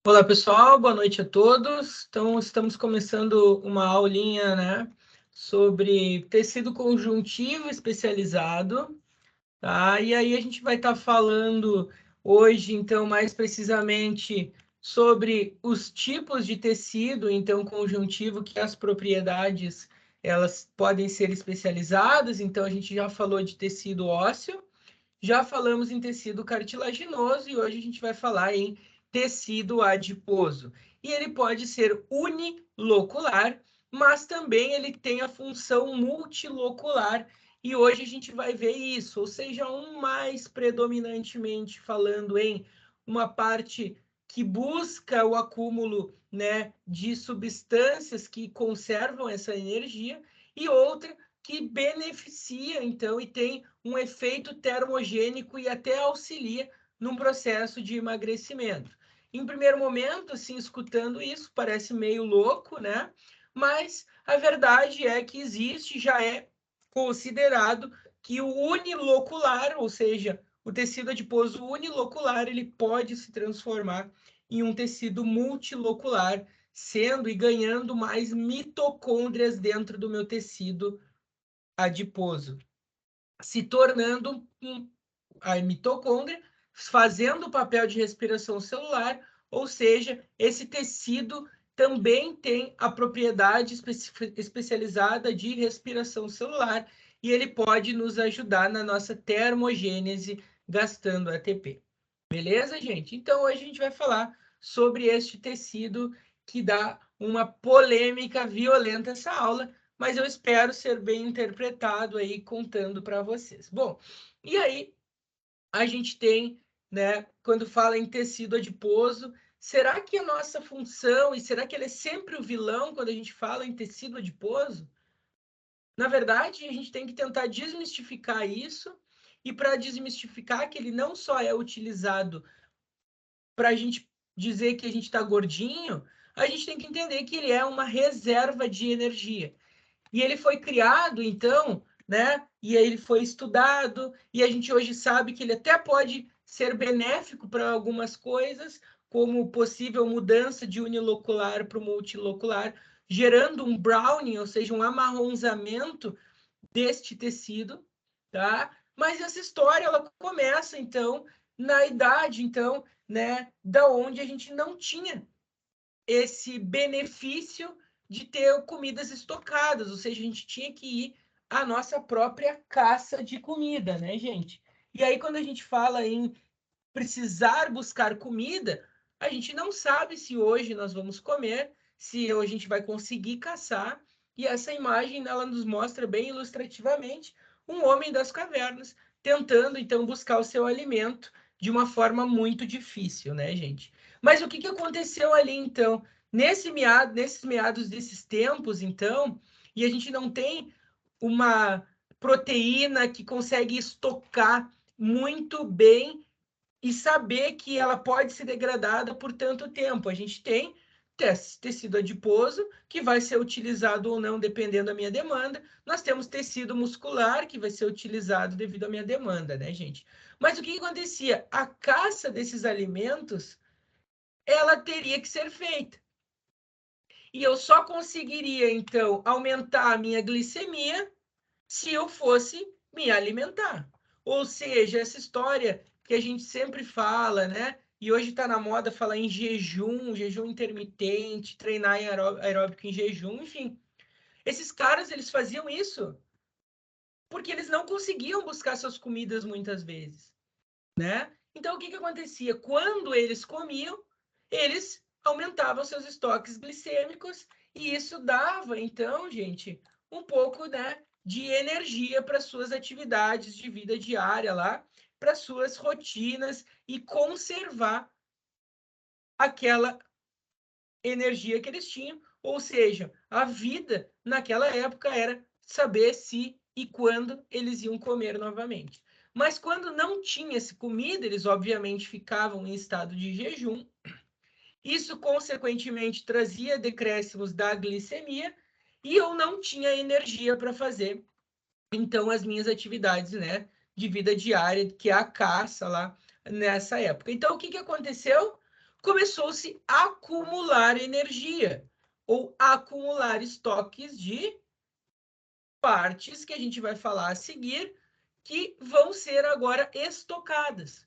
Olá, pessoal, boa noite a todos. Então, estamos começando uma aulinha, né, sobre tecido conjuntivo especializado, tá? E aí a gente vai estar falando hoje, então, mais precisamente sobre os tipos de tecido, então, conjuntivo, que as propriedades, elas podem ser especializadas. Então, a gente já falou de tecido ósseo, já falamos em tecido cartilaginoso e hoje a gente vai falar em tecido adiposo. E ele pode ser unilocular, mas também ele tem a função multilocular. E hoje a gente vai ver isso, ou seja, um mais predominantemente falando em uma parte que busca o acúmulo, né, de substâncias que conservam essa energia e outra que beneficia, então, e tem um efeito termogênico e até auxilia num processo de emagrecimento. Em primeiro momento, assim, escutando isso, parece meio louco, né? Mas a verdade é que existe, já é considerado que o unilocular, ou seja, o tecido adiposo unilocular, ele pode se transformar em um tecido multilocular, sendo e ganhando mais mitocôndrias dentro do meu tecido adiposo, se tornando a mitocôndria, fazendo o papel de respiração celular, ou seja, esse tecido também tem a propriedade especializada de respiração celular e ele pode nos ajudar na nossa termogênese gastando ATP. Beleza, gente? Então, hoje a gente vai falar sobre este tecido que dá uma polêmica violenta essa aula, mas eu espero ser bem interpretado aí contando para vocês. Bom, e aí a gente tem, né, quando fala em tecido adiposo, será que a nossa função e será que ele é sempre o vilão quando a gente fala em tecido adiposo? Na verdade, a gente tem que tentar desmistificar isso e para desmistificar que ele não só é utilizado para a gente dizer que a gente está gordinho, a gente tem que entender que ele é uma reserva de energia. E ele foi criado, então, né? E ele foi estudado, e a gente hoje sabe que ele até pode ser benéfico para algumas coisas, como possível mudança de unilocular para o multilocular, gerando um browning, ou seja, um amarronzamento deste tecido, tá? Mas essa história ela começa então na idade, então, né, da onde a gente não tinha esse benefício de ter comidas estocadas, ou seja, a gente tinha que ir à nossa própria caça de comida, né, gente? E aí quando a gente fala em precisar buscar comida, a gente não sabe se hoje nós vamos comer, se a gente vai conseguir caçar. E essa imagem ela nos mostra bem ilustrativamente um homem das cavernas tentando então buscar o seu alimento de uma forma muito difícil, né, gente? Mas o que aconteceu ali então? Nesses meados desses tempos, então, e a gente não tem uma proteína que consegue estocar muito bem e saber que ela pode ser degradada por tanto tempo. A gente tem tecido adiposo, que vai ser utilizado ou não, dependendo da minha demanda. Nós temos tecido muscular, que vai ser utilizado devido à minha demanda, né, gente? Mas o que acontecia? A caça desses alimentos, ela teria que ser feita. E eu só conseguiria, então, aumentar a minha glicemia se eu fosse me alimentar. Ou seja, essa história que a gente sempre fala, né? E hoje está na moda falar em jejum, jejum intermitente, treinar em aeróbico em jejum, enfim. Esses caras, eles faziam isso porque eles não conseguiam buscar suas comidas muitas vezes, né? Então, o que acontecia? Quando eles comiam, eles aumentavam seus estoques glicêmicos e isso dava, então, gente, um pouco, né, de energia para suas atividades de vida diária lá, para suas rotinas e conservar aquela energia que eles tinham, ou seja, a vida naquela época era saber se e quando eles iam comer novamente. Mas quando não tinha essa comida, eles obviamente ficavam em estado de jejum. Isso, consequentemente, trazia decréscimos da glicemia e eu não tinha energia para fazer, então, as minhas atividades, né, de vida diária, que é a caça lá nessa época. Então, o que aconteceu? começou-se a acumular energia, ou acumular estoques de partes que a gente vai falar a seguir, que vão ser agora estocadas.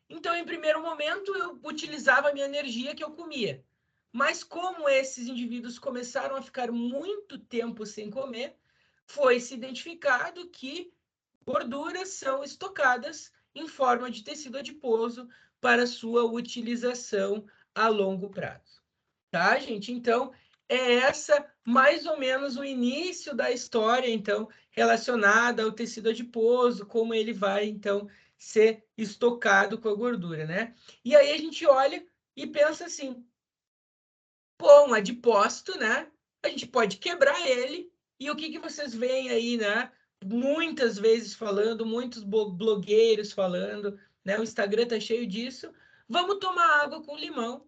Então, em primeiro momento, eu utilizava a minha energia que eu comia. Mas como esses indivíduos começaram a ficar muito tempo sem comer, foi-se identificado que gorduras são estocadas em forma de tecido adiposo para sua utilização a longo prazo. Tá, gente? Então, é essa mais ou menos o início da história, então, relacionada ao tecido adiposo, como ele vai, então, ser estocado com a gordura, né? E aí a gente olha e pensa assim, pô, um adipócito, né? A gente pode quebrar ele, e o que que vocês veem aí, né? Muitas vezes falando, muitos blogueiros falando, né? O Instagram tá cheio disso. Vamos tomar água com limão,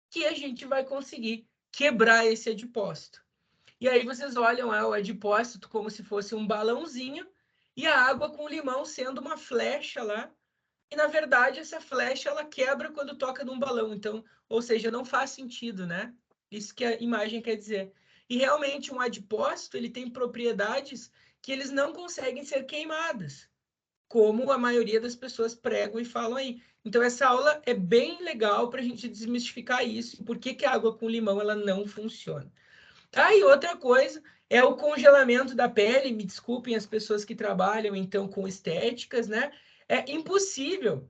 que a gente vai conseguir quebrar esse adipócito. E aí vocês olham o adipócito como se fosse um balãozinho e a água com limão sendo uma flecha lá. E na verdade essa flecha ela quebra quando toca num balão. Então, ou seja, não faz sentido, né? Isso que a imagem quer dizer. E realmente um adipócito ele tem propriedades que eles não conseguem ser queimadas, como a maioria das pessoas pregam e falam aí. Então, essa aula é bem legal para a gente desmistificar isso, por que que a água com limão ela não funciona. Ah, e outra coisa é o congelamento da pele, me desculpem as pessoas que trabalham, então, com estéticas, né? É impossível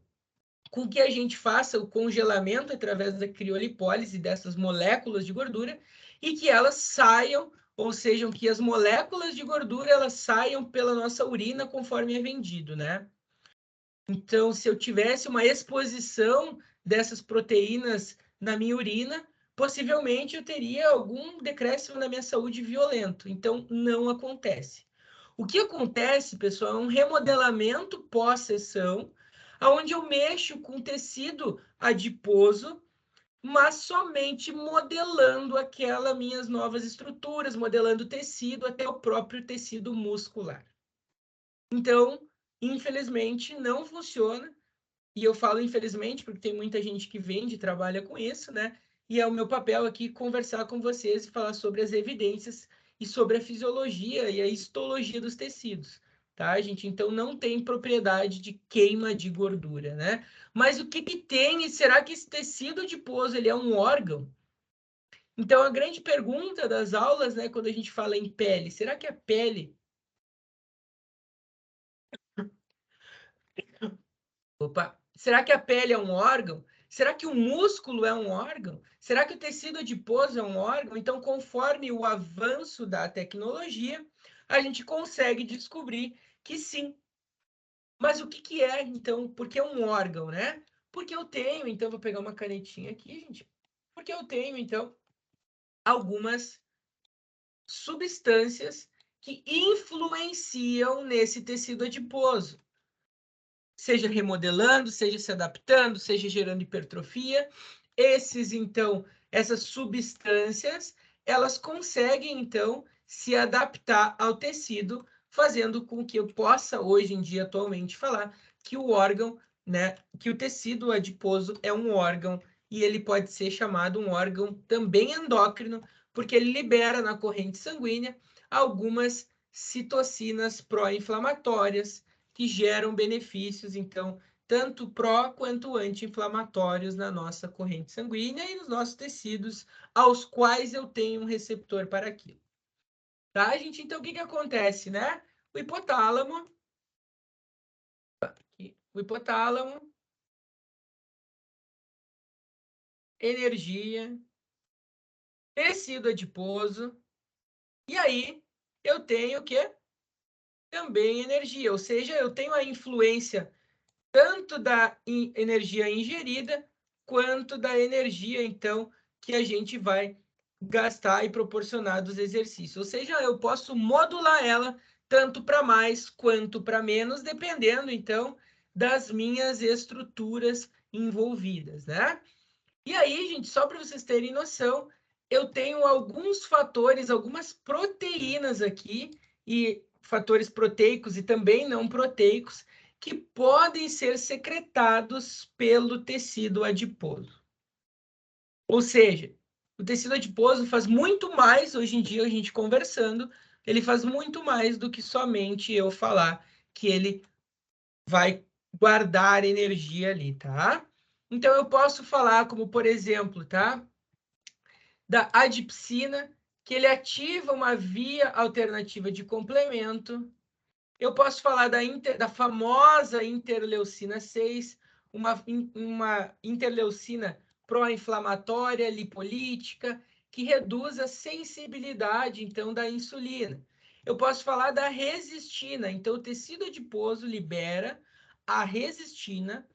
com que a gente faça o congelamento através da criolipólise dessas moléculas de gordura e que elas saiam, ou sejam, que as moléculas de gordura elas saiam pela nossa urina conforme é vendido, né? Então, se eu tivesse uma exposição dessas proteínas na minha urina, possivelmente eu teria algum decréscimo na minha saúde violento. Então, não acontece. O que acontece, pessoal, é um remodelamento pós-sessão, onde eu mexo com tecido adiposo, mas somente modelando aquelas minhas novas estruturas, modelando o tecido até o próprio tecido muscular. Então, infelizmente, não funciona. E eu falo infelizmente porque tem muita gente que vende e trabalha com isso, né? E é o meu papel aqui conversar com vocês e falar sobre as evidências e sobre a fisiologia e a histologia dos tecidos, tá, gente? Então não tem propriedade de queima de gordura, né? Mas o que que tem? E será que esse tecido adiposo ele é um órgão? Então a grande pergunta das aulas, né, quando a gente fala em pele, será que a pele Opa, será que a pele é um órgão? Será que o músculo é um órgão? Será que o tecido adiposo é um órgão? Então, conforme o avanço da tecnologia, a gente consegue descobrir que sim. Mas o que que é, então? Por que um órgão, né? Porque eu tenho, então, vou pegar uma canetinha aqui, gente. Porque eu tenho, então, algumas substâncias que influenciam nesse tecido adiposo. Seja remodelando, seja se adaptando, seja gerando hipertrofia. Então, essas substâncias, elas conseguem, então, se adaptar ao tecido, fazendo com que eu possa, hoje em dia, atualmente, falar que o órgão, né, que o tecido adiposo é um órgão e ele pode ser chamado um órgão também endócrino, porque ele libera na corrente sanguínea algumas citocinas pró-inflamatórias, que geram benefícios, então, tanto pró quanto anti-inflamatórios na nossa corrente sanguínea e nos nossos tecidos, aos quais eu tenho um receptor para aquilo. Tá, gente? Então, o que que acontece, né? O hipotálamo, energia, tecido adiposo, e aí eu tenho o quê? Também energia, ou seja, eu tenho a influência tanto da energia ingerida quanto da energia, então, que a gente vai gastar e proporcionar dos exercícios. Ou seja, eu posso modular ela tanto para mais quanto para menos, dependendo, então, das minhas estruturas envolvidas, né? E aí, gente, só para vocês terem noção, eu tenho alguns fatores, algumas proteínas aqui, e fatores proteicos e também não proteicos, que podem ser secretados pelo tecido adiposo. Ou seja, o tecido adiposo faz muito mais, hoje em dia, a gente conversando, ele faz muito mais do que somente eu falar que ele vai guardar energia ali, tá? Então, eu posso falar como, por exemplo, tá? Da adipsina, que ele ativa uma via alternativa de complemento. Eu posso falar da famosa interleucina 6, uma interleucina pró-inflamatória, lipolítica, que reduz a sensibilidade, então, da insulina. Eu posso falar da resistina, então, o tecido adiposo libera a resistina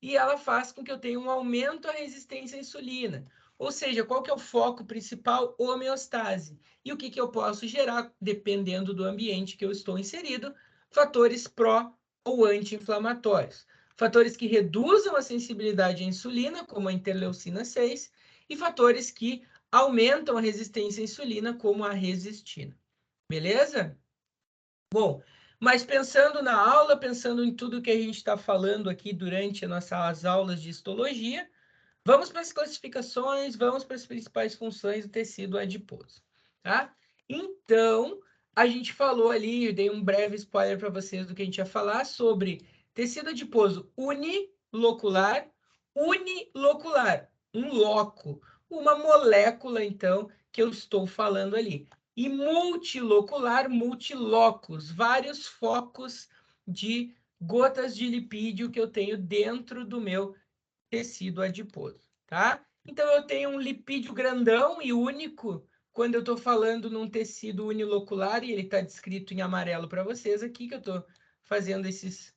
e ela faz com que eu tenha um aumento da resistência à insulina. Ou seja, qual que é o foco principal? Homeostase. E o que, que eu posso gerar, dependendo do ambiente que eu estou inserido? Fatores pró ou anti-inflamatórios. Fatores que reduzam a sensibilidade à insulina, como a interleucina 6, e fatores que aumentam a resistência à insulina, como a resistina. Beleza? Bom, mas pensando na aula, pensando em tudo que a gente está falando aqui durante as nossas aulas de histologia, vamos para as classificações, vamos para as principais funções do tecido adiposo, tá? Então, a gente falou ali, eu dei um breve spoiler para vocês do que a gente ia falar sobre tecido adiposo unilocular, um loco, uma molécula, então, que eu estou falando ali. E multilocular, multilocos, vários focos de gotas de lipídio que eu tenho dentro do meu tecido adiposo, tá? Então, eu tenho um lipídio grandão e único quando eu estou falando num tecido unilocular, e ele está descrito em amarelo para vocês aqui, que eu estou fazendo esses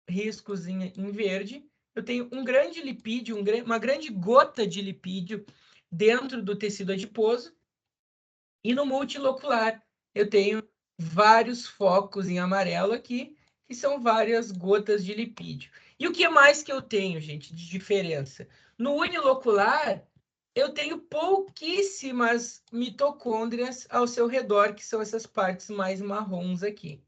riscos em verde. Eu tenho um grande lipídio, uma grande gota de lipídio dentro do tecido adiposo, e no multilocular eu tenho vários focos em amarelo aqui, que são várias gotas de lipídio. E o que mais que eu tenho, gente, de diferença? No unilocular, eu tenho pouquíssimas mitocôndrias ao seu redor, que são essas partes mais marrons aqui.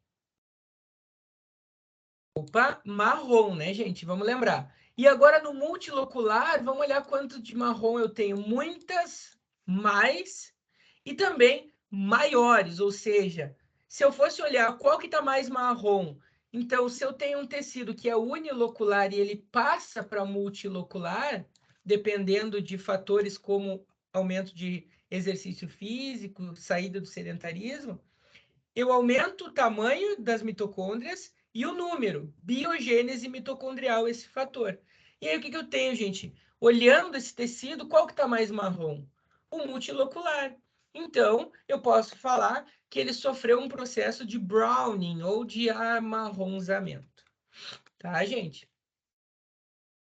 Opa, marrom, né, gente? Vamos lembrar. E agora no multilocular, vamos olhar quanto de marrom eu tenho. Muitas mais e também maiores, ou seja, se eu fosse olhar qual que está mais marrom, então se eu tenho um tecido que é unilocular e ele passa para multilocular, dependendo de fatores como aumento de exercício físico, saída do sedentarismo, eu aumento o tamanho das mitocôndrias e o número, biogênese mitocondrial, esse fator. E aí, o que, que eu tenho, gente? Olhando esse tecido, qual que está mais marrom? O multilocular. Então, eu posso falar que ele sofreu um processo de browning ou de amarronzamento. Tá, gente?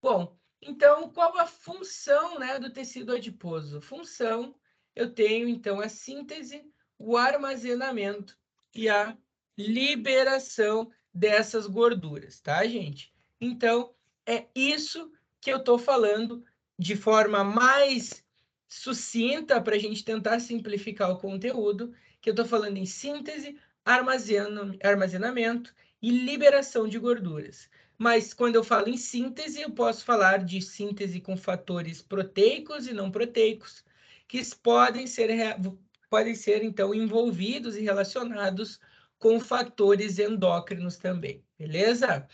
Bom, então, qual a função, né, do tecido adiposo? Função, eu tenho, então, a síntese, o armazenamento e a liberação dessas gorduras, tá, gente? Então, é isso que eu estou falando de forma mais sucinta para a gente tentar simplificar o conteúdo, que eu estou falando em síntese, armazenamento e liberação de gorduras. Mas quando eu falo em síntese, eu posso falar de síntese com fatores proteicos e não proteicos, que podem ser então envolvidos e relacionados com fatores endócrinos também, beleza?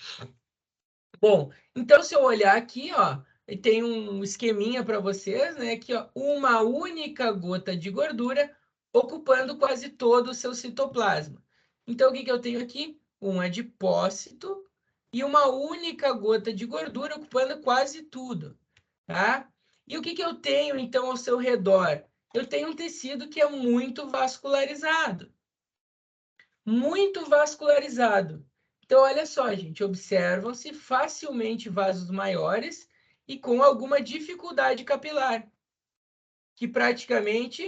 Bom, então se eu olhar aqui, ó, tem um esqueminha para vocês, né? Aqui, ó, uma única gota de gordura ocupando quase todo o seu citoplasma. Então, o que que eu tenho aqui? Um adipócito e uma única gota de gordura ocupando quase tudo, tá? E o que que eu tenho, então, ao seu redor? Eu tenho um tecido que é muito vascularizado. Muito vascularizado. Então, olha só, gente, observam-se facilmente vasos maiores e com alguma dificuldade capilar, que praticamente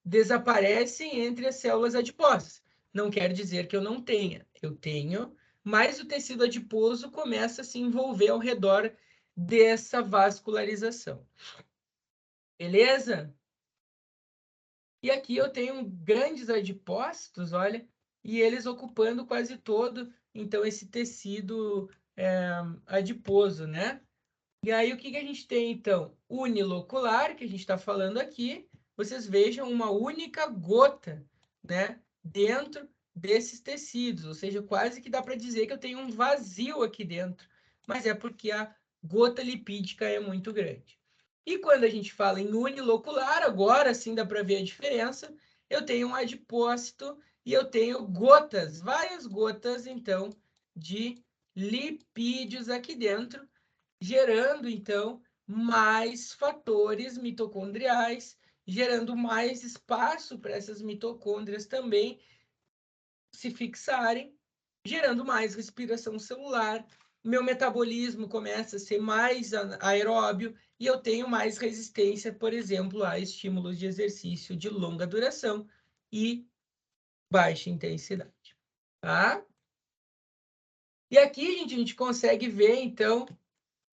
desaparecem entre as células adiposas. Não quer dizer que eu não tenha, eu tenho, mas o tecido adiposo começa a se envolver ao redor dessa vascularização. Beleza? E aqui eu tenho grandes adipócitos, olha, e eles ocupando quase todo, então, esse tecido adiposo, né? E aí, o que a gente tem, então? Unilocular, que a gente está falando aqui. Vocês vejam uma única gota, né, dentro desses tecidos. Ou seja, quase que dá para dizer que eu tenho um vazio aqui dentro. Mas é porque a gota lipídica é muito grande. E quando a gente fala em unilocular, agora sim dá para ver a diferença. Eu tenho um adipócito e eu tenho gotas, várias gotas, então, de lipídios aqui dentro, gerando, então, mais fatores mitocondriais, gerando mais espaço para essas mitocôndrias também se fixarem, gerando mais respiração celular. Meu metabolismo começa a ser mais aeróbio e eu tenho mais resistência, por exemplo, a estímulos de exercício de longa duração e baixa intensidade. Tá? E aqui, gente, a gente consegue ver, então,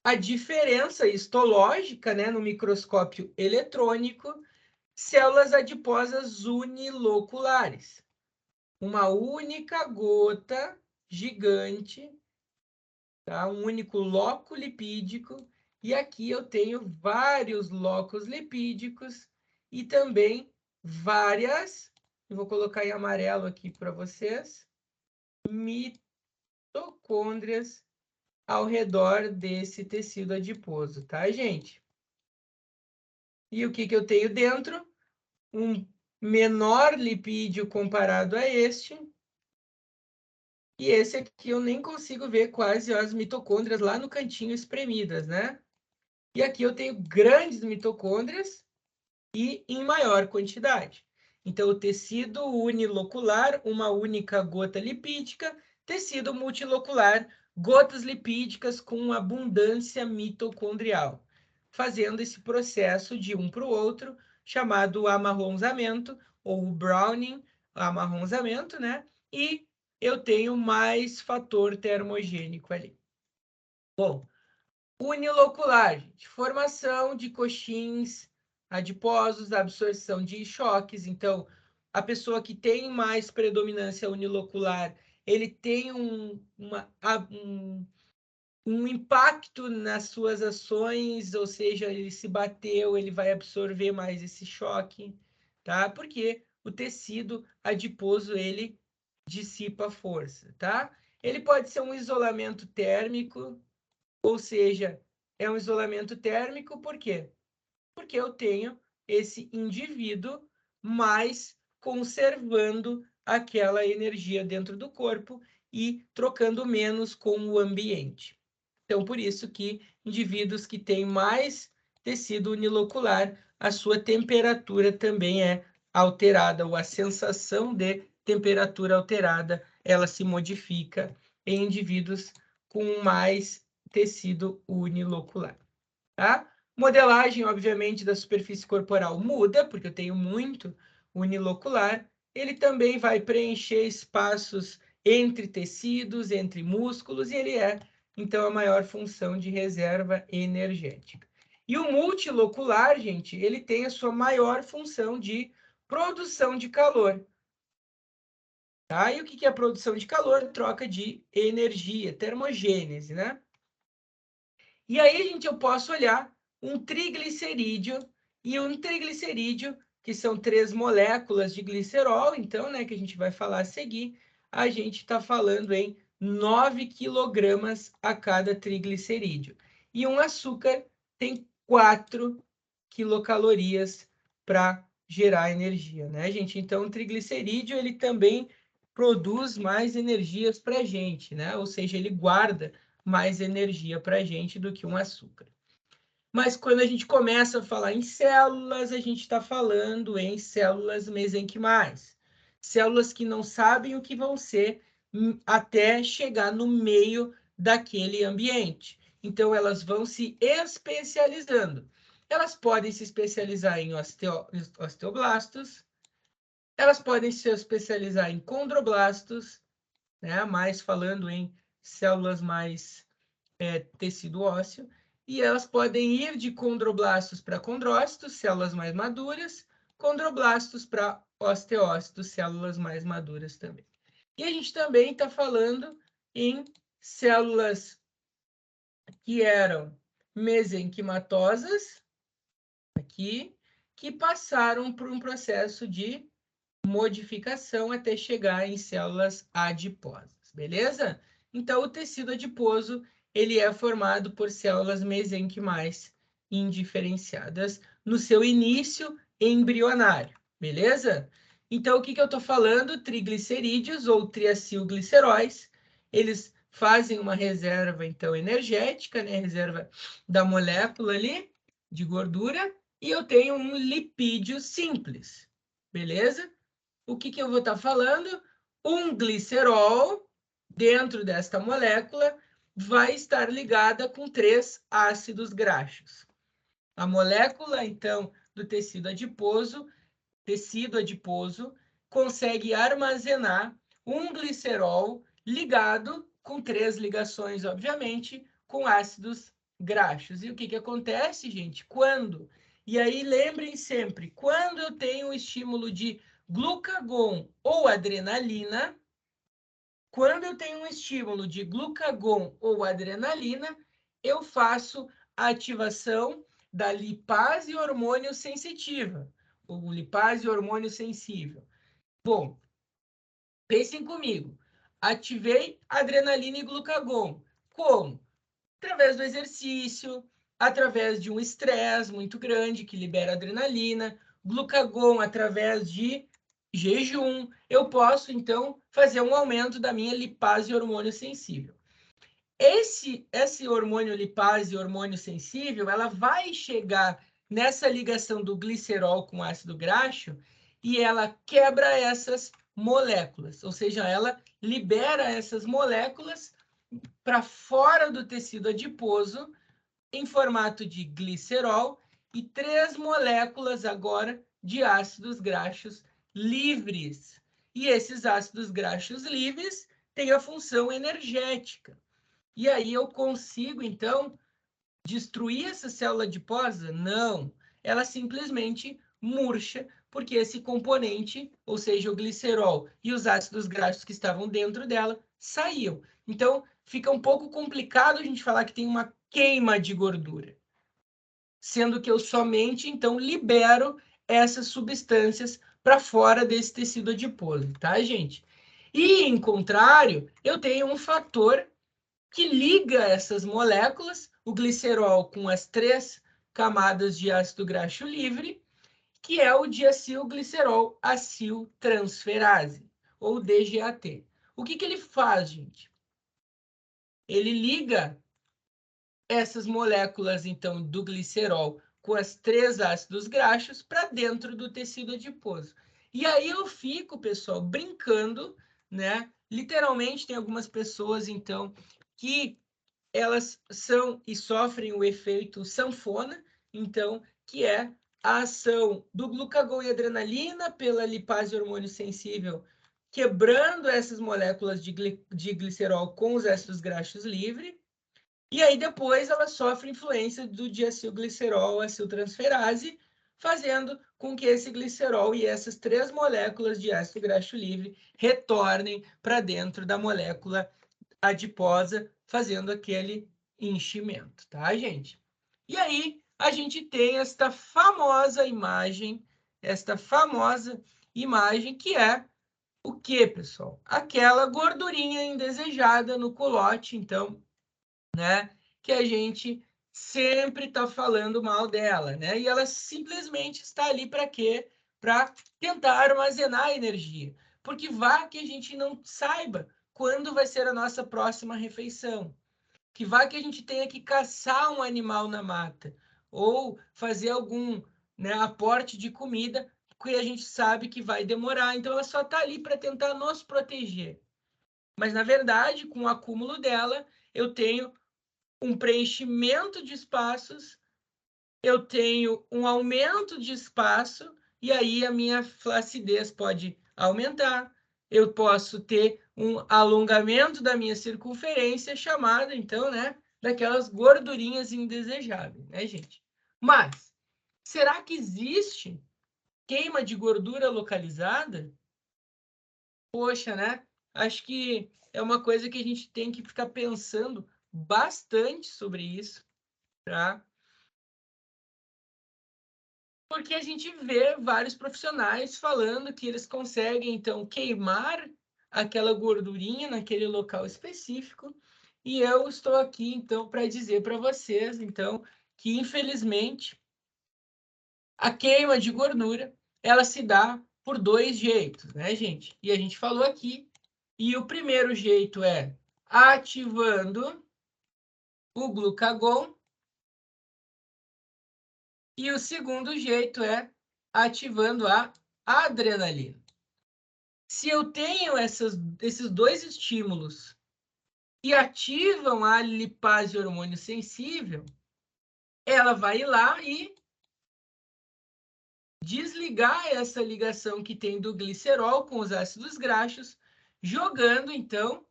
a diferença histológica, né, no microscópio eletrônico, células adiposas uniloculares. Uma única gota gigante, tá? Um único loco lipídico, e aqui eu tenho vários locos lipídicos e também várias, eu vou colocar em amarelo aqui para vocês, mitocôndrias ao redor desse tecido adiposo, tá, gente? E o que eu tenho dentro? Um menor lipídio comparado a este. E esse aqui eu nem consigo ver quase as mitocôndrias lá no cantinho espremidas, né? E aqui eu tenho grandes mitocôndrias e em maior quantidade. Então, o tecido unilocular, uma única gota lipídica, tecido multilocular, gotas lipídicas com abundância mitocondrial, fazendo esse processo de um para o outro, chamado amarronzamento, ou browning, amarronzamento, né? E eu tenho mais fator termogênico ali. Bom, unilocular, gente, formação de coxins adiposos, absorção de choques. Então, a pessoa que tem mais predominância unilocular, ele tem um impacto nas suas ações, ou seja, ele se bateu, ele vai absorver mais esse choque, tá? Porque o tecido adiposo, ele dissipa força, tá? Ele pode ser um isolamento térmico, ou seja, é um isolamento térmico, por quê? Porque eu tenho esse indivíduo mais conservando aquela energia dentro do corpo e trocando menos com o ambiente. Então, por isso que indivíduos que têm mais tecido unilocular, a sua temperatura também é alterada, ou a sensação de temperatura alterada, ela se modifica em indivíduos com mais tecido unilocular, tá? Modelagem, obviamente, da superfície corporal muda, porque eu tenho muito unilocular. Ele também vai preencher espaços entre tecidos, entre músculos, e ele é, então, a maior função de reserva energética. E o multilocular, gente, ele tem a sua maior função de produção de calor. Tá? E o que é produção de calor? Troca de energia, termogênese, né? E aí, gente, eu posso olhar um triglicerídeo e um triglicerídeo, que são 3 moléculas de glicerol, então, né, que a gente vai falar a seguir, a gente está falando em 9 quilogramas a cada triglicerídeo. E um açúcar tem 4 quilocalorias para gerar energia, né, gente? Então, o triglicerídeo, ele também produz mais energias para a gente, né? Ou seja, ele guarda mais energia para a gente do que um açúcar. Mas quando a gente começa a falar em células, a gente está falando em células mesenquimais. Células que não sabem o que vão ser até chegar no meio daquele ambiente. Então, elas vão se especializando. Elas podem se especializar em osteoblastos, elas podem se especializar em condroblastos, né? Mais falando em células mais tecido ósseo, e elas podem ir de condroblastos para condrócitos, células mais maduras, condroblastos para osteócitos, células mais maduras também. E a gente também está falando em células que eram mesenquimatosas, aqui, que passaram por um processo de modificação até chegar em células adiposas, beleza? Então, o tecido adiposo, ele é formado por células mesenquimais indiferenciadas no seu início embrionário, beleza? Então, o que eu estou falando? Triglicerídeos ou triacilgliceróis, eles fazem uma reserva, então, energética, né? Reserva da molécula ali, de gordura, e eu tenho um lipídio simples, beleza? O que eu vou estar falando? Um glicerol, dentro desta molécula, vai estar ligada com 3 ácidos graxos. A molécula, então, do tecido adiposo consegue armazenar um glicerol ligado com 3 ligações, obviamente, com ácidos graxos. E o que acontece, gente? Quando? E aí, lembrem sempre, quando eu tenho um estímulo de glucagon ou adrenalina, eu faço a ativação da lipase hormônio sensitiva, ou lipase hormônio sensível. Bom, pensem comigo. Ativei adrenalina e glucagon. Como? Através do exercício, através de um estresse muito grande que libera adrenalina, glucagon através de jejum. Eu posso, então, fazer um aumento da minha lipase hormônio sensível. Esse hormônio lipase, hormônio sensível, ela vai chegar nessa ligação do glicerol com ácido graxo e ela quebra essas moléculas, ou seja, ela libera essas moléculas para fora do tecido adiposo em formato de glicerol e 3 moléculas agora de ácidos graxos livres. E esses ácidos graxos livres têm a função energética. E aí eu consigo, então, destruir essa célula adiposa? Não. Ela simplesmente murcha, porque esse componente, ou seja, o glicerol e os ácidos graxos que estavam dentro dela, saíam. Então, fica um pouco complicado a gente falar que tem uma queima de gordura, sendo que eu somente, então, libero essas substâncias para fora desse tecido adiposo, tá, gente? E, em contrário, eu tenho um fator que liga essas moléculas, o glicerol com as 3 camadas de ácido graxo livre, que é o diacilglicerol aciltransferase, ou DGAT. O que ele faz, gente? Ele liga essas moléculas, então, do glicerol com as 3 ácidos graxos para dentro do tecido adiposo. E aí eu fico, pessoal, brincando, né? Literalmente, tem algumas pessoas, então, que elas são e sofrem o efeito sanfona, então, que é a ação do glucagon e adrenalina pela lipase hormônio sensível, quebrando essas moléculas de glicerol com os ácidos graxos livres, e aí depois ela sofre influência do diacilglicerol aciltransferase, fazendo com que esse glicerol e essas 3 moléculas de ácido graxo livre retornem para dentro da molécula adiposa, fazendo aquele enchimento, tá, gente? E aí a gente tem esta famosa imagem que é o que, pessoal? Aquela gordurinha indesejada no culote, então, né? Que a gente sempre está falando mal dela, né? E ela simplesmente está ali para quê? Para tentar armazenar energia. Porque vá que a gente não saiba quando vai ser a nossa próxima refeição. Que vá que a gente tenha que caçar um animal na mata ou fazer algum, né, aporte de comida que a gente sabe que vai demorar. Então ela só está ali para tentar nos proteger. Mas na verdade, com o acúmulo dela, eu tenho um preenchimento de espaços, eu tenho um aumento de espaço, e aí a minha flacidez pode aumentar, eu posso ter um alongamento da minha circunferência, chamada, então, né, daquelas gordurinhas indesejáveis, né, gente? Mas, será que existe queima de gordura localizada? Poxa, né? Acho que é uma coisa que a gente tem que ficar pensando bastante sobre isso, tá? Porque a gente vê vários profissionais falando que eles conseguem, então, queimar aquela gordurinha naquele local específico, e eu estou aqui, então, para dizer para vocês, então, que, infelizmente, a queima de gordura, ela se dá por dois jeitos, né, gente? E a gente falou aqui, e o primeiro jeito é ativando o glucagon, e o segundo jeito é ativando a adrenalina. Se eu tenho esses dois estímulos que ativam a lipase hormônio sensível, ela vai ir lá e desligar essa ligação que tem do glicerol com os ácidos graxos, jogando, então,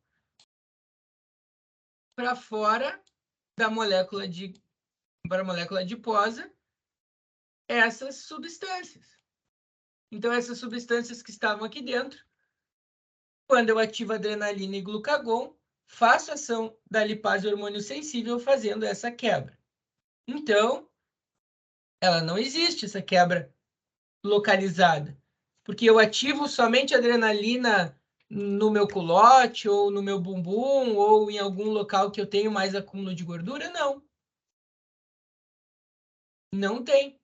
para fora da molécula para a molécula adiposa essas substâncias. Então, essas substâncias que estavam aqui dentro, quando eu ativo adrenalina e glucagon, faço ação da lipase hormônio sensível fazendo essa quebra. Então, ela não existe, essa quebra localizada. Porque eu ativo somente adrenalina no meu culote, ou no meu bumbum, ou em algum local que eu tenho mais acúmulo de gordura? Não. Não tem.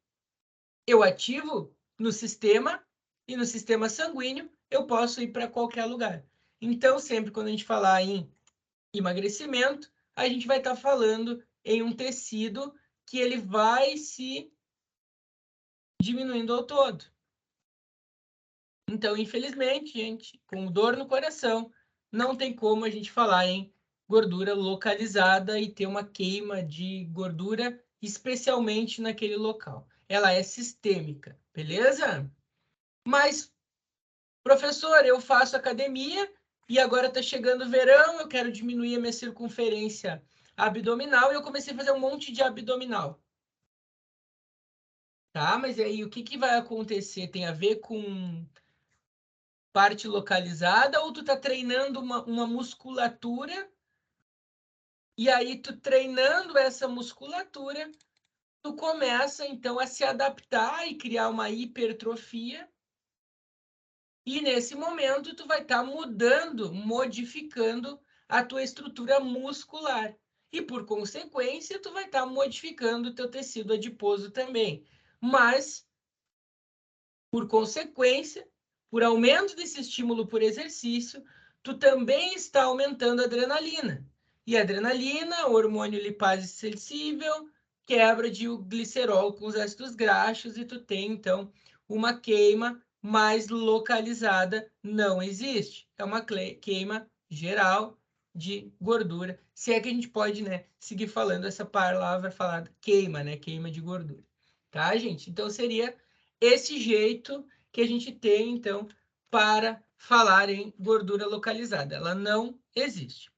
Eu ativo no sistema, e no sistema sanguíneo eu posso ir para qualquer lugar. Então, sempre quando a gente falar em emagrecimento, a gente vai estar falando em um tecido que ele vai se diminuindo ao todo. Então, infelizmente, gente, com dor no coração, não tem como a gente falar em gordura localizada e ter uma queima de gordura, especialmente naquele local. Ela é sistêmica, beleza? Mas, professor, eu faço academia e agora está chegando o verão, eu quero diminuir a minha circunferência abdominal e eu comecei a fazer um monte de abdominal. Tá? Mas aí o que vai acontecer? Tem a ver com parte localizada ou tu tá treinando uma musculatura e aí tu treinando essa musculatura, tu começa então a se adaptar e criar uma hipertrofia. E nesse momento tu vai estar mudando, modificando a tua estrutura muscular. E por consequência, tu vai estar modificando o teu tecido adiposo também. Mas, por consequência, por aumento desse estímulo por exercício, tu também está aumentando a adrenalina. E a adrenalina, hormônio lipase sensível, quebra de glicerol com os ácidos graxos e tu tem, então, uma queima mais localizada. Não existe. É uma queima geral de gordura. Se é que a gente pode, né, seguir falando essa palavra falada queima, né, queima de gordura. Tá, gente? Então, seria esse jeito que a gente tem, então, para falar em gordura localizada. Ela não existe.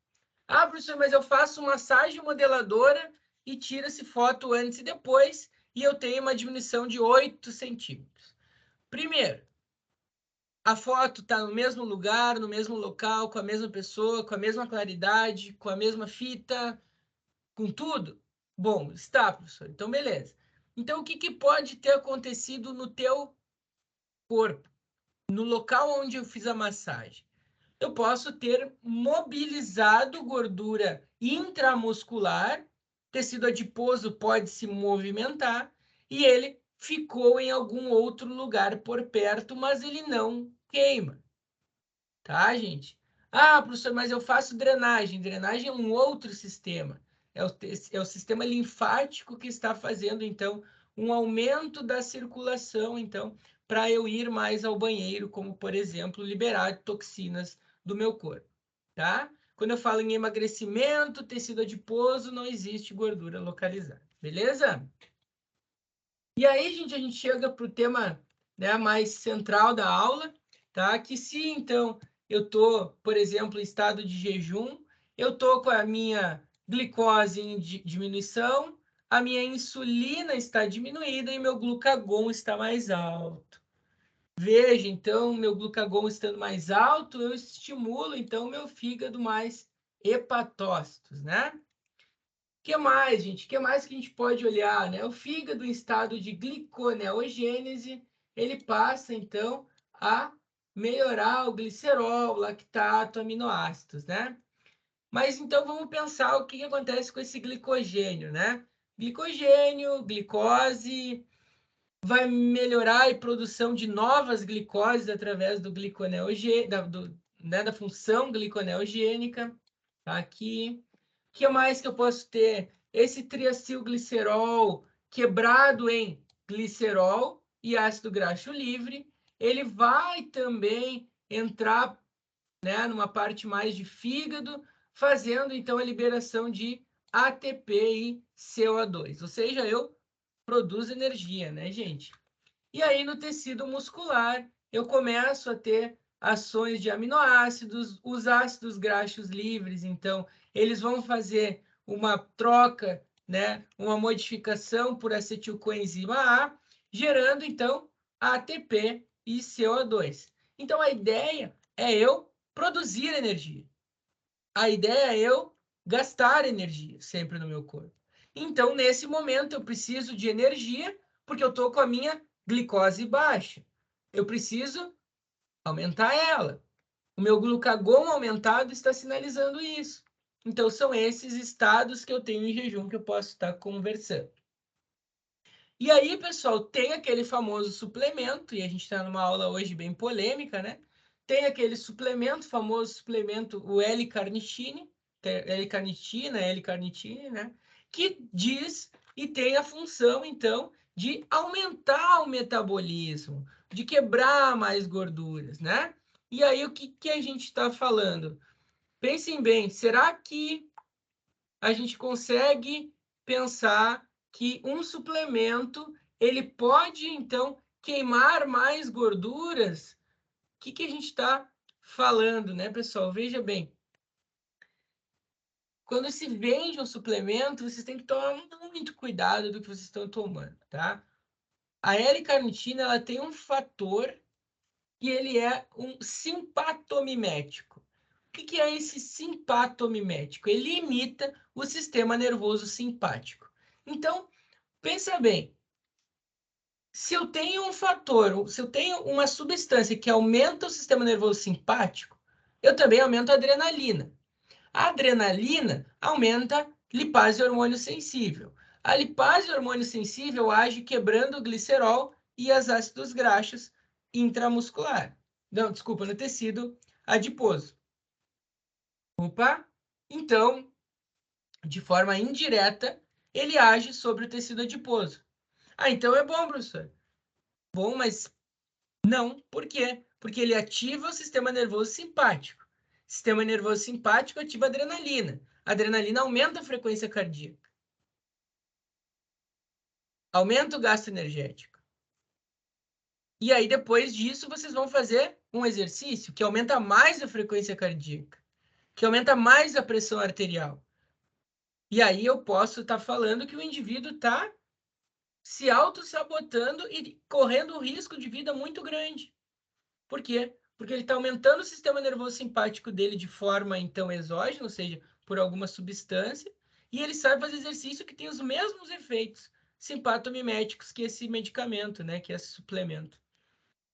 Ah, professor, mas eu faço massagem modeladora e tira-se foto antes e depois e eu tenho uma diminuição de 8 centímetros. Primeiro, a foto está no mesmo lugar, no mesmo local, com a mesma pessoa, com a mesma claridade, com a mesma fita, com tudo? Bom, está, professor. Então, beleza. Então, o que pode ter acontecido no teu corpo, no local onde eu fiz a massagem? Eu posso ter mobilizado gordura intramuscular, tecido adiposo pode se movimentar e ele ficou em algum outro lugar por perto, mas ele não queima. Tá, gente? Ah, professor, mas eu faço drenagem. Drenagem é um outro sistema. É o sistema linfático que está fazendo, então, um aumento da circulação, então, para eu ir mais ao banheiro, como, por exemplo, liberar toxinas do meu corpo, tá? Quando eu falo em emagrecimento, tecido adiposo, não existe gordura localizada, beleza? E aí, gente, a gente chega para o tema, né, mais central da aula, tá? Que se, então, eu estou, por exemplo, em estado de jejum, eu estou com a minha glicose em diminuição, a minha insulina está diminuída e meu glucagon está mais alto. Veja, então, meu glucagon estando mais alto, eu estimulo, então, meu fígado mais hepatócitos, né? que mais, gente? O que mais que a gente pode olhar, né? O fígado em estado de gliconeogênese, ele passa, então, a melhorar o glicerol, lactato, aminoácidos, né? Mas, então, vamos pensar o que acontece com esse glicogênio, né? Glicogênio, glicose, vai melhorar a produção de novas glicoses através do da função gliconeogênica. Tá aqui. O que mais que eu posso ter? Esse triacilglicerol quebrado em glicerol e ácido graxo livre, ele vai também entrar, né, numa parte mais de fígado, fazendo então a liberação de ATP e CO2. Ou seja, eu produzo energia, né, gente? E aí, no tecido muscular, eu começo a ter ações de aminoácidos, os ácidos graxos livres, então, eles vão fazer uma troca, né, uma modificação por acetilcoenzima A, gerando, então, ATP e CO2. Então, a ideia é eu produzir energia. A ideia é eu gastar energia sempre no meu corpo. Então, nesse momento, eu preciso de energia, porque eu estou com a minha glicose baixa. Eu preciso aumentar ela. O meu glucagon aumentado está sinalizando isso. Então, são esses estados que eu tenho em jejum que eu posso estar conversando. E aí, pessoal, tem aquele famoso suplemento, e a gente está numa aula hoje bem polêmica, né? Tem aquele suplemento, famoso suplemento, o L-carnitine, L-carnitine, né? Que diz e tem a função, então, de aumentar o metabolismo, de quebrar mais gorduras, né? E aí, o que a gente está falando? Pensem bem, será que a gente consegue pensar que um suplemento ele pode, então, queimar mais gorduras? O que a gente está falando, né, pessoal? Veja bem, quando se vende um suplemento, vocês têm que tomar muito cuidado do que vocês estão tomando, tá? A L-carnitina, ela tem um fator que ele é um simpatomimético. O que é esse simpatomimético? Ele imita o sistema nervoso simpático. Então, pensa bem, se eu tenho um fator, se eu tenho uma substância que aumenta o sistema nervoso simpático, eu também aumento a adrenalina. A adrenalina aumenta lipase hormônio sensível. A lipase hormônio sensível age quebrando o glicerol e os ácidos graxos intramuscular. Não, desculpa, no tecido adiposo. Opa! Então, de forma indireta, ele age sobre o tecido adiposo. Ah, então é bom, professor. Bom, mas não. Por quê? Porque ele ativa o sistema nervoso simpático. Sistema nervoso simpático ativa a adrenalina. A adrenalina aumenta a frequência cardíaca. Aumenta o gasto energético. E aí, depois disso, vocês vão fazer um exercício que aumenta mais a frequência cardíaca, que aumenta mais a pressão arterial. E aí eu posso estar falando que o indivíduo está se auto-sabotando e correndo um risco de vida muito grande. Por quê? Porque ele está aumentando o sistema nervoso simpático dele de forma, então, exógena, ou seja, por alguma substância, e ele sabe fazer exercício que tem os mesmos efeitos simpatomiméticos que esse medicamento, né, que esse suplemento.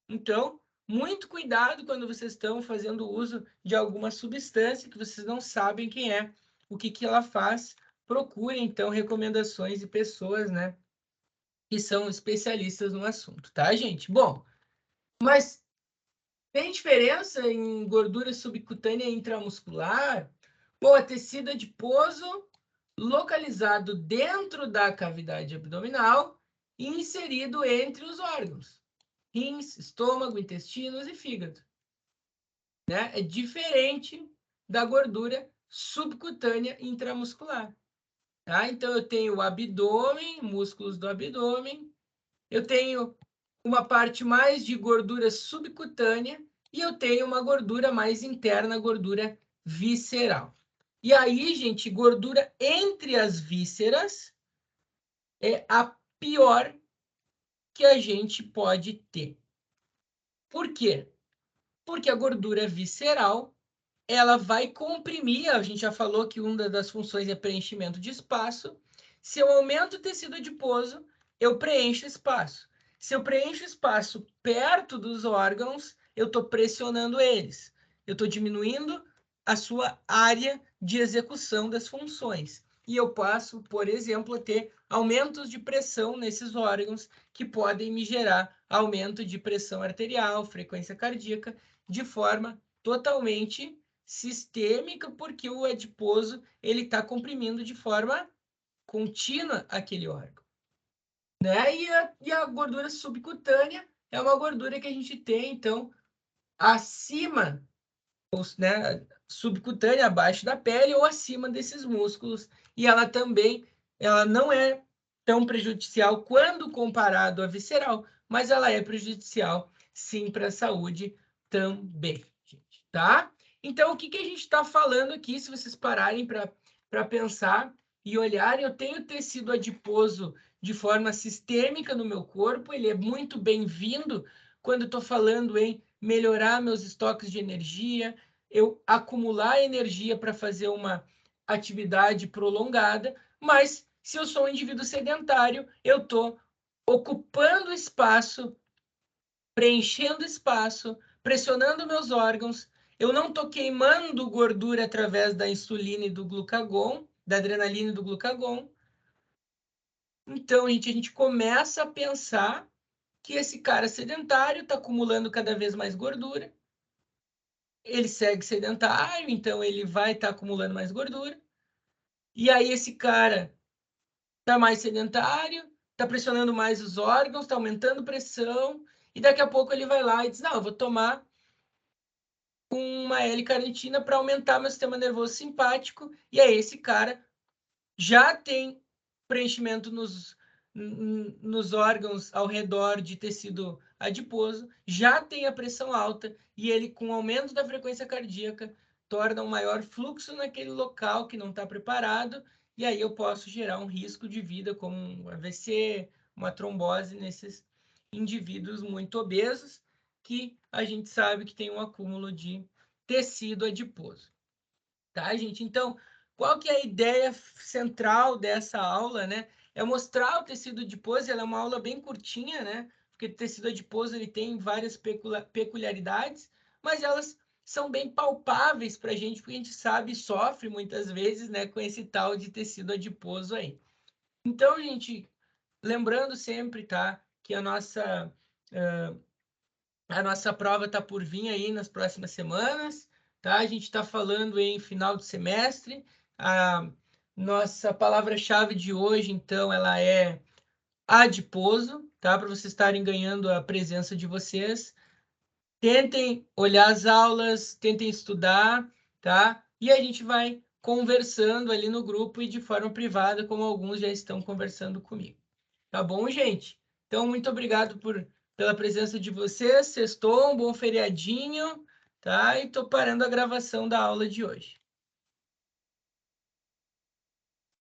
Então, muito cuidado quando vocês estão fazendo uso de alguma substância que vocês não sabem quem é, o que ela faz. Procurem, então, recomendações de pessoas, né, que são especialistas no assunto, tá, gente? Bom, mas tem diferença em gordura subcutânea intramuscular? Bom, a tecido adiposo localizado dentro da cavidade abdominal e inserido entre os órgãos, rins, estômago, intestinos e fígado. Né? É diferente da gordura subcutânea intramuscular. Tá? Então, eu tenho o abdômen, músculos do abdômen, eu tenho uma parte mais de gordura subcutânea e eu tenho uma gordura mais interna, gordura visceral. E aí, gente, gordura entre as vísceras é a pior que a gente pode ter. Por quê? Porque a gordura visceral ela vai comprimir, a gente já falou que uma das funções é preenchimento de espaço. Se eu aumento o tecido adiposo, eu preencho espaço. Se eu preencho espaço perto dos órgãos, eu estou pressionando eles. Eu estou diminuindo a sua área de execução das funções. E eu passo, por exemplo, a ter aumentos de pressão nesses órgãos que podem me gerar aumento de pressão arterial, frequência cardíaca, de forma totalmente sistêmica, porque o adiposo ele está comprimindo de forma contínua aquele órgão, né? E a gordura subcutânea é uma gordura que a gente tem, então, acima, né, subcutânea, abaixo da pele ou acima desses músculos, e ela também, ela não é tão prejudicial quando comparado à visceral, mas ela é prejudicial, sim, para a saúde também, gente, tá? Então, o que a gente está falando aqui, se vocês pararem para pensar e olharem, eu tenho tecido adiposo de forma sistêmica no meu corpo, ele é muito bem-vindo quando estou falando em melhorar meus estoques de energia, eu acumular energia para fazer uma atividade prolongada, mas se eu sou um indivíduo sedentário, eu estou ocupando espaço, preenchendo espaço, pressionando meus órgãos, eu não estou queimando gordura através da insulina e do glucagon, da adrenalina e do glucagon. Então, a gente começa a pensar que esse cara sedentário está acumulando cada vez mais gordura, ele segue sedentário, então ele vai estar acumulando mais gordura. E aí esse cara está mais sedentário, está pressionando mais os órgãos, está aumentando pressão, e daqui a pouco ele vai lá e diz, não, eu vou tomar uma L-carnitina para aumentar meu sistema nervoso simpático, e aí esse cara já tem preenchimento nos órgãos ao redor de tecido adiposo, já tem a pressão alta e ele, com o aumento da frequência cardíaca, torna um maior fluxo naquele local que não está preparado, e aí eu posso gerar um risco de vida, como um AVC, uma trombose nesses indivíduos muito obesos, que a gente sabe que tem um acúmulo de tecido adiposo. Tá, gente? Então, qual que é a ideia central dessa aula, né? É mostrar o tecido adiposo, ela é uma aula bem curtinha, né? Porque o tecido adiposo ele tem várias peculiaridades, mas elas são bem palpáveis para a gente, porque a gente sabe e sofre muitas vezes, né, com esse tal de tecido adiposo aí. Então, gente, lembrando sempre, tá, que a nossa prova está por vir aí nas próximas semanas, tá? A gente está falando em final de semestre. A nossa palavra-chave de hoje, então, ela é adiposo, tá? Para vocês estarem ganhando a presença de vocês. Tentem olhar as aulas, tentem estudar, tá? E a gente vai conversando ali no grupo e de forma privada, como alguns já estão conversando comigo. Tá bom, gente? Então, muito obrigado pela presença de vocês. Sextou, um bom feriadinho, tá? E tô parando a gravação da aula de hoje.